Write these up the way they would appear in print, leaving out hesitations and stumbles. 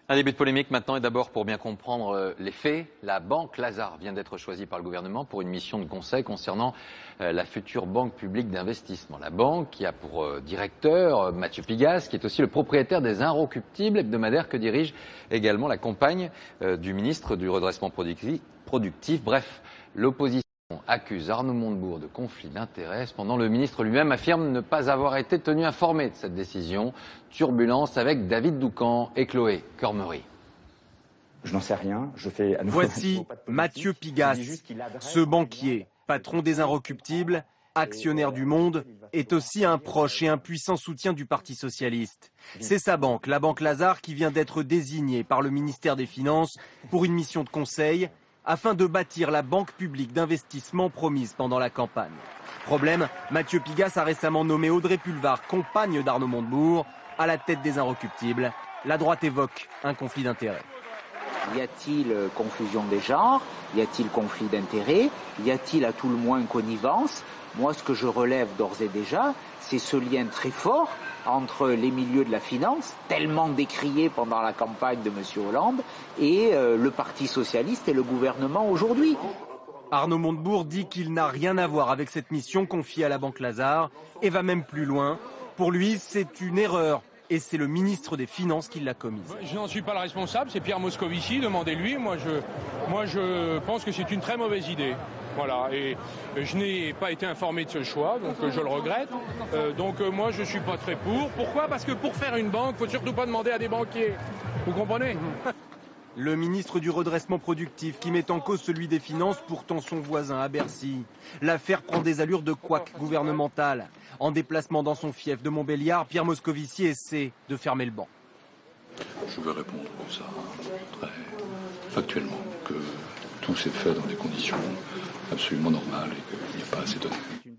Un début de polémique maintenant et d'abord pour bien comprendre les faits. La banque Lazare vient d'être choisie par le gouvernement pour une mission de conseil concernant la future banque publique d'investissement. La banque qui a pour directeur Mathieu Pigasse, qui est aussi le propriétaire des Inrecuptibles hebdomadaires que dirige également la compagne du ministre du redressement productif. Bref, l'opposition accuse Arnaud Montebourg de conflit d'intérêts. Cependant, le ministre lui-même affirme ne pas avoir été tenu informé de cette décision. Turbulence avec David Doucan et Chloé Cormery. Je n'en sais rien. Je fais à nouveau Voici Mathieu Pigasse, ce banquier, patron des Inrecuptibles, actionnaire du Monde, est aussi un proche et un puissant soutien du Parti socialiste. C'est sa banque, la banque Lazare, qui vient d'être désignée par le ministère des Finances pour une mission de conseil afin de bâtir la banque publique d'investissement promise pendant la campagne. Problème, Mathieu Pigasse a récemment nommé Audrey Pulvar, compagne d'Arnaud Montebourg, à la tête des Inrecuptibles. La droite évoque un conflit d'intérêts. Y a-t-il confusion des genres? Y a-t-il conflit d'intérêts? Y a-t-il à tout le moins connivence? Moi, ce que je relève d'ores et déjà, c'est ce lien très fort entre les milieux de la finance, tellement décrié pendant la campagne de M. Hollande, et le Parti socialiste et le gouvernement aujourd'hui. Arnaud Montebourg dit qu'il n'a rien à voir avec cette mission confiée à la banque Lazare et va même plus loin. Pour lui, c'est une erreur. Et c'est le ministre des Finances qui l'a commise. Je n'en suis pas le responsable, c'est Pierre Moscovici, demandez-lui. Moi, je pense que c'est une très mauvaise idée. Voilà, et je n'ai pas été informé de ce choix, donc je le regrette. Moi, je ne suis pas très pour. Pourquoi? Parce que pour faire une banque, il ne faut surtout pas demander à des banquiers. Vous comprenez? Le ministre du redressement productif qui met en cause celui des Finances, pourtant son voisin à Bercy. L'affaire prend des allures de couac gouvernemental. En déplacement dans son fief de Montbéliard, Pierre Moscovici essaie de fermer le banc. Je vais répondre ça très factuellement, que tout s'est fait dans des conditions absolument normales et qu'il n'y a pas à s'étonner.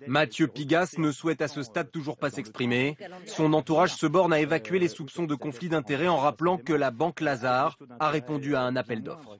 Mathieu Pigasse ne souhaite à ce stade toujours pas s'exprimer. Son entourage se borne à évacuer les soupçons de conflit d'intérêts en rappelant que la banque Lazare a répondu à un appel d'offres.